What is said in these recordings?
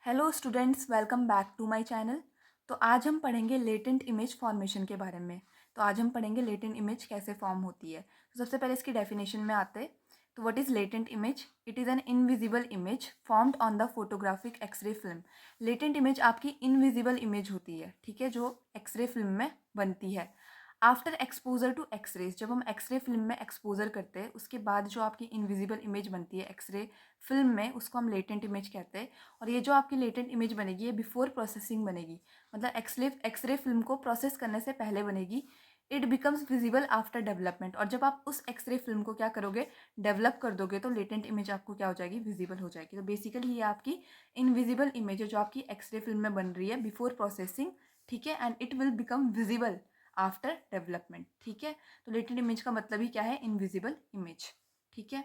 Hello students, welcome back to my channel. तो आज हम पढ़ेंगे लेटेंट इमेज फॉर्मेशन के बारे में। तो आज हम पढ़ेंगे लेटेंट इमेज कैसे फॉर्म होती है। तो सबसे पहले इसकी डेफिनेशन में आते हैं। तो what is latent image? It is an invisible image formed on the photographic X-ray film. Latent image आपकी इनविजिबल इमेज होती है, ठीक है, जो एक्सरे फिल्म में बनती है। आफ्टर एक्सपोजर टू एक्सरेज, जब हम एक्सरे फिल्म में एक्सपोजर करते हैं उसके बाद जो आपकी इनविजिबल इमेज बनती है एक्सरे फिल्म में, उसको हम लेटेंट इमेज कहते हैं। और ये जो आपकी लेटेंट इमेज बनेगी ये बिफोर प्रोसेसिंग बनेगी, मतलब एक्सरे फिल्म को प्रोसेस करने से पहले बनेगी। It becomes visible after development, और जब आप उस एक्सरे फिल्म को क्या करोगे, डेवलप कर दोगे, तो लेटेंट इमेज आपको क्या हो जाएगी, विजिबल हो जाएगी। तो बेसिकली ये आपकी इनविजिबल इमेज है जो आपकी एक्सरे फिल्म में बन रही है बिफोर प्रोसेसिंग, ठीक है, and it will become visible after development, ठीक है। तो लेटेंट इमेज का मतलब ही क्या है, इनविजिबल इमेज, ठीक है।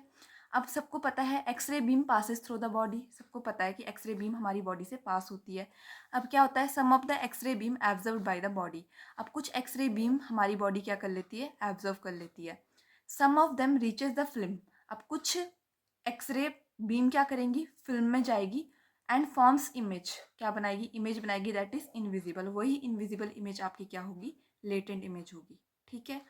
अब सबको पता है X-ray beam passes through the body, सबको पता है कि एक्सरे बीम हमारी बॉडी से पास होती है। अब क्या होता है, some of the x-ray beam absorb by the body. अब कुछ एक्सरे बीम हमारी बॉडी क्या कर लेती है, एब्जर्व कर लेती है। Some of them reaches the film. अब कुछ एक्सरे बीम क्या करेंगी, फिल्म में जाएगी एंड फॉर्म्स इमेज, क्या बनाएगी, इमेज बनाएगी दैट इज इनविजिबल। वही इनविजिबल इमेज आपकी क्या होगी, लेटेंट इमेज होगी, ठीक है।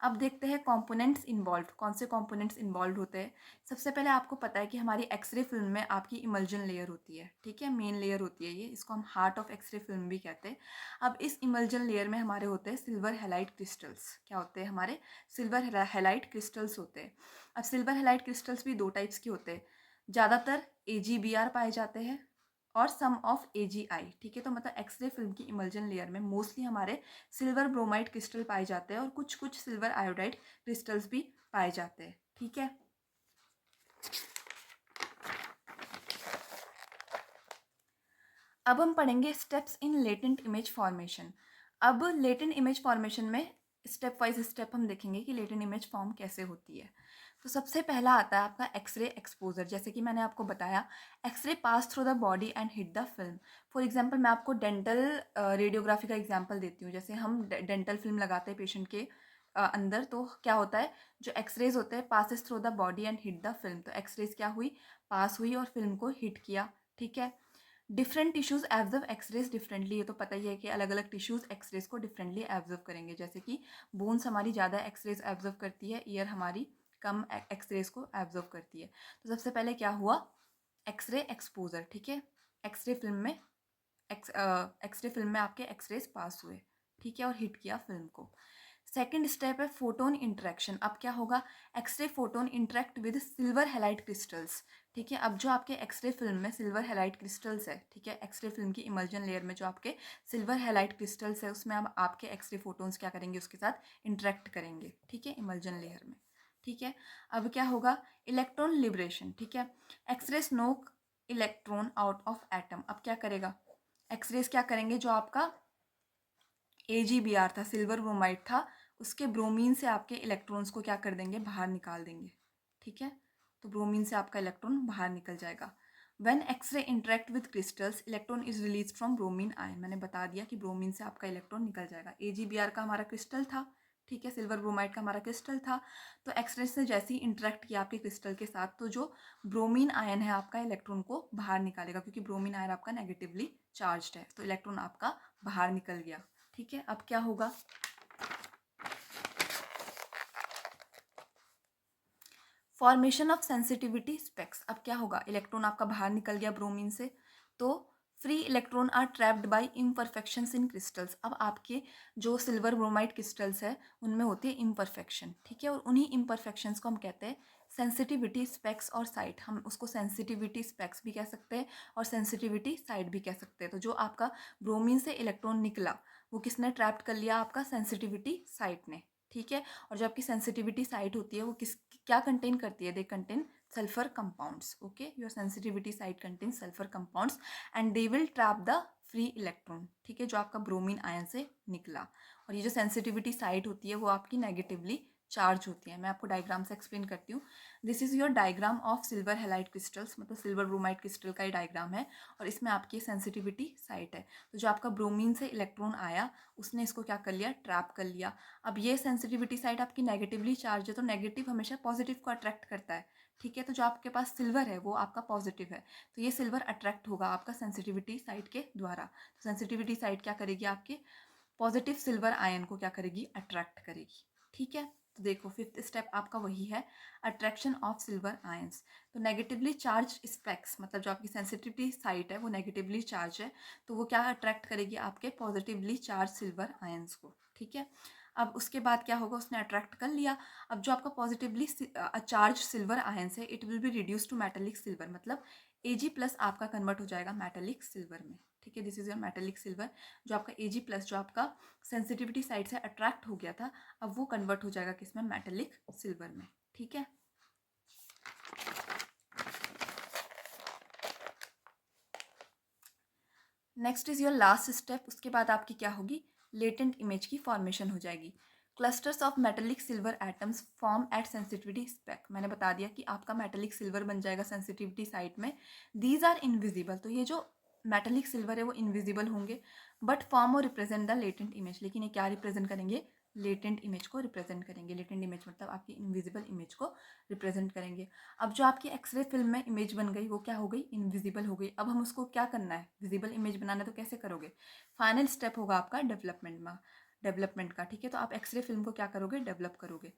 अब देखते हैं कंपोनेंट्स इन्वॉल्व, कौन से कंपोनेंट्स इन्वॉल्व होते हैं। सबसे पहले आपको पता है कि हमारी एक्सरे फिल्म में आपकी इमल्जन लेयर होती है, ठीक है, मेन लेयर होती है ये, इसको हम हार्ट ऑफ एक्सरे फिल्म भी कहते हैं। अब इस इमल्जन लेयर में हमारे होते हैं सिल्वर हैलाइड क्रिस्टल्स। क्या होते हैं, हमारे सिल्वर हैलाइड क्रिस्टल्स होते हैं। अब सिल्वर हैलाइड क्रिस्टल्स भी दो टाइप्स के होते हैं। ज़्यादातर AGBR पाए जाते हैं और सम ऑफ AGI, ठीक है। तो मतलब एक्सरे फिल्म की इमल्जन लेयर में मोस्टली हमारे सिल्वर ब्रोमाइड क्रिस्टल पाए जाते हैं और कुछ कुछ सिल्वर आयोडाइड क्रिस्टल्स भी पाए जाते हैं, ठीक है। अब हम पढ़ेंगे steps in latent image formation. अब लेटेंट इमेज फॉर्मेशन में स्टेप वाइज स्टेप हम देखेंगे कि लेटेंट इमेज फॉर्म कैसे होती है। तो सबसे पहला आता है आपका एक्सरे एक्सपोजर। जैसे कि मैंने आपको बताया, X-ray pass through the body and hit the film. For example मैं आपको डेंटल रेडियोग्राफी का एग्जांपल देती हूँ। जैसे हम डेंटल फिल्म लगाते हैं पेशेंट के अंदर, तो क्या होता है, जो एक्सरेज होते हैं passes through the body and hit the film. तो एक्सरेज क्या हुई, पास हुई और फिल्म को हिट किया, ठीक है। Different tissues absorb X-rays differently, ये तो पता ही है कि अलग अलग टिश्यूज एक्सरेज को डिफरेंटली एब्जर्व करेंगे। जैसे कि बोन्स हमारी ज़्यादा एक्सरेज एब्जर्व करती है, ईयर हमारी कम एक्सरेज को एब्जर्व करती है। तो सबसे पहले क्या हुआ, एक्सरे एक्सपोजर, ठीक है। एक्सरे फिल्म में एक्सरे फिल्म में आपके एक्सरेज पास हुए, ठीक है, और हिट किया फिल्म को। सेकेंड स्टेप है फोटोन इंटरेक्शन। अब क्या होगा, x ray photon interact with silver halide crystals, ठीक है। अब जो आपके एक्सरे फिल्म में सिल्वर हैलाइड क्रिस्टल्स है, ठीक है, एक्सरे फिल्म की इमल्जन लेयर में जो आपके सिल्वर हैलाइड क्रिस्टल्स है उसमें अब आपके एक्सरे फोटोन्स क्या करेंगे, उसके साथ इंटरेक्ट करेंगे, ठीक है, इमल्जन लेयर में, ठीक है। अब क्या होगा, इलेक्ट्रॉन लिबरेशन, ठीक है। एक्सरे स्नोक इलेक्ट्रॉन आउट ऑफ एटम। अब क्या करेगा, एक्सरेज क्या करेंगे, जो आपका AGBR था, सिल्वर ब्रोमाइड था, उसके ब्रोमीन से आपके इलेक्ट्रॉन्स को क्या कर देंगे, बाहर निकाल देंगे, ठीक है। तो ब्रोमीन से आपका इलेक्ट्रॉन बाहर निकल जाएगा। When X-ray interact with crystals electron is release from bromine ion. मैंने बता दिया कि ब्रोमीन से आपका इलेक्ट्रॉन निकल जाएगा। AGBR का हमारा क्रिस्टल था, ठीक है, सिल्वर ब्रोमाइड का हमारा क्रिस्टल था। तो एक्सरे से जैसे ही इंटरेक्ट किया आपके क्रिस्टल के साथ, तो जो ब्रोमीन आयन है आपका इलेक्ट्रॉन को बाहर निकालेगा, क्योंकि ब्रोमीन आयन आपका नेगेटिवली चार्ज्ड है, तो इलेक्ट्रॉन आपका बाहर निकल गया, ठीक है। अब क्या होगा, फॉर्मेशन ऑफ सेंसिटिविटी स्पेक्स। अब क्या होगा, इलेक्ट्रॉन आपका बाहर निकल गया ब्रोमीन से, तो free electron are trapped by imperfections in crystals. अब आपके जो सिल्वर ब्रोमाइड क्रिस्टल्स है उनमें होती है इम्परफेक्शन, ठीक है, और उन्हीं इम्परफेक्शंस को हम कहते हैं सेंसिटिविटी स्पेक्स और साइट। हम उसको सेंसिटिविटी स्पेक्स भी कह सकते हैं और सेंसिटिविटी साइट भी कह सकते हैं। तो जो आपका ब्रोमीन से इलेक्ट्रॉन निकला वो किसने ट्रैप्ड कर लिया, आपका सेंसिटिविटी साइट ने, ठीक है। और जो आपकी सेंसिटिविटी साइट होती है वो किस क्या कंटेन करती है, they contain sulphur compounds, okay, your sensitivity site contain sulphur compounds and they will trap the free electron, ठीक है, जो आपका ब्रोमीन आयन से निकला। और ये जो सेंसिटिविटी साइट होती है वो आपकी नेगेटिवली चार्ज होती है। मैं आपको डायग्राम से एक्सप्लेन करती हूँ। This is your diagram of silver halide crystals, मतलब सिल्वर ब्रोमाइड क्रिस्टल का ही डायग्राम है, और इसमें आपकी सेंसिटिविटी साइट है। तो जो आपका ब्रोमीन से इलेक्ट्रॉन आया उसने इसको क्या कर लिया, ट्रैप कर लिया। अब ये सेंसिटिविटी साइट आपकी नेगेटिवली चार्ज है, तो नेगेटिव हमेशा पॉजिटिव को अट्रैक्ट करता है, ठीक है। तो जो आपके पास सिल्वर है वो आपका पॉजिटिव है, तो ये सिल्वर अट्रैक्ट होगा आपका सेंसिटिविटी साइट के द्वारा। तो सेंसिटिविटी साइट क्या करेगी, आपके पॉजिटिव सिल्वर आयन को क्या करेगी, अट्रैक्ट करेगी। ठीक है। तो देखो फिफ्थ स्टेप आपका वही है, अट्रैक्शन ऑफ सिल्वर आयंस। तो नेगेटिवली चार्ज स्पेक्स, मतलब जो आपकी सेंसिटिविटी साइट है वो नेगेटिवली चार्ज है, तो वो क्या अट्रैक्ट करेगी, आपके पॉजिटिवली चार्ज सिल्वर आयंस को। ठीक है। अब उसके बाद क्या होगा, उसने अट्रैक्ट कर लिया। अब जो आपका पॉजिटिवली चार्ज सिल्वर आयंस है, it will be reduce to metallic silver, मतलब Ag+ आपका कन्वर्ट हो जाएगा मेटेलिक सिल्वर में। ठीक है, this is your metallic silver. जो आपका Ag+, जो आपका सेंसिटिविटी साइड से अट्रैक्ट हो गया था, अब वो कन्वर्ट हो जाएगा किसमें, मेटेलिक सिल्वर में। ठीक है। Next is your last step. उसके बाद आपकी क्या होगी, लेटेंट इमेज की फॉर्मेशन हो जाएगी। Clusters of metallic silver atoms form at sensitivity speck. मैंने बता दिया कि आपका मेटेलिक सिल्वर बन जाएगा सेंसिटिविटी साइट में। दीज आर इनविजिबल, तो ये जो मेटेलिक सिल्वर है वो इनविजिबल होंगे, बट फॉर्म और रिप्रेजेंट द लेटेंट इमेज। लेकिन ये क्या रिप्रेजेंट करेंगे, लेटेंट इमेज को रिप्रेजेंट करेंगे। लेटेंट इमेज मतलब आपकी इनविजिबल इमेज को रिप्रेजेंट करेंगे। अब जो आपकी एक्सरे फिल्म में इमेज बन गई वो क्या हो गई, इनविजिबल हो गई। अब हम उसको क्या करना है, विजिबल इमेज बनाना है, तो कैसे करोगे, फाइनल स्टेप होगा आपका डेवलपमेंट का। ठीक है। तो आप एक्सरे फिल्म को क्या करोगे, डेवलप करोगे।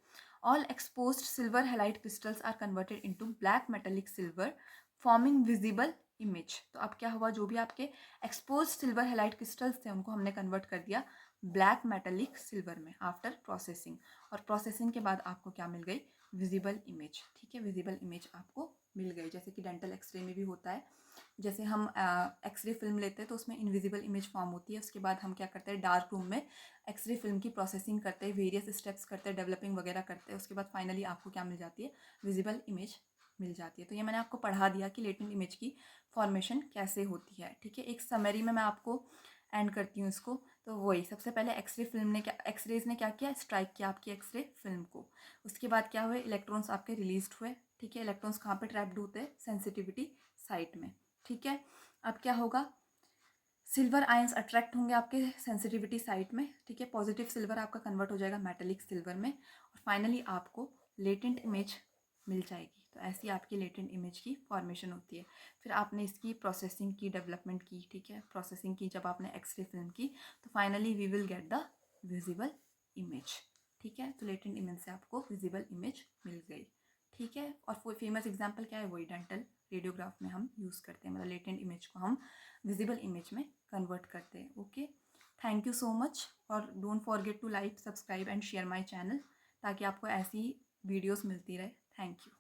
All exposed silver halide crystals are converted into black metallic silver forming visible image. तो अब क्या हुआ, जो भी आपके एक्सपोज सिल्वर हैलाइड क्रिस्टल्स थे उनको हमने कन्वर्ट कर दिया ब्लैक मेटेलिक सिल्वर में आफ्टर प्रोसेसिंग। और प्रोसेसिंग के बाद आपको क्या मिल गई, विजिबल इमेज। ठीक है, विजिबल इमेज आपको मिल गई, जैसे कि डेंटल एक्सरे में भी होता है। जैसे हम एक्सरे फिल्म लेते हैं तो उसमें इनविजिबल इमेज फॉर्म होती है। उसके बाद हम क्या करते हैं, डार्क रूम में एक्सरे फिल्म की प्रोसेसिंग करते हैं, वेरियस स्टेप्स करते हैं, डेवलपिंग वगैरह करते हैं। उसके बाद फाइनली आपको क्या मिल जाती है, विजिबल इमेज मिल जाती है। तो ये मैंने आपको पढ़ा दिया कि लेटेंट इमेज की फॉर्मेशन कैसे होती है। ठीक है, एक समरी में मैं आपको एंड करती हूँ इसको। तो वही, सबसे पहले एक्सरे फिल्म ने क्या, एक्सरेज ने क्या किया, स्ट्राइक किया आपकी एक्सरे फिल्म को। उसके बाद क्या हुए, इलेक्ट्रॉन्स आपके रिलीज हुए। ठीक है, इलेक्ट्रॉन्स कहाँ पे ट्रैप्ड होते हैं, सेंसिटिविटी साइट में। ठीक है। अब क्या होगा, सिल्वर आयंस अट्रैक्ट होंगे आपके सेंसिटिविटी साइट में। ठीक है, पॉजिटिव सिल्वर आपका कन्वर्ट हो जाएगा मेटेलिक सिल्वर में, और फाइनली आपको लेटेंट इमेज मिल जाएगी। तो ऐसी आपकी लेटेंट इमेज की फॉर्मेशन होती है। फिर आपने इसकी प्रोसेसिंग की, डेवलपमेंट की। ठीक है, प्रोसेसिंग की जब आपने एक्सरे फिल्म की, तो finally we will get the visible image. ठीक है, तो लेटेंट इमेज से आपको विजिबल इमेज मिल गई। ठीक है, और वो फेमस एग्जाम्पल क्या है, वही डेंटल रेडियोग्राफ में हम यूज़ करते हैं, मतलब लेटेंट इमेज को हम विजिबल इमेज में कन्वर्ट करते हैं। Okay, thank you so much, और don't forget to like, subscribe and share my channel, ताकि आपको ऐसी वीडियोस मिलती रहे। Thank you.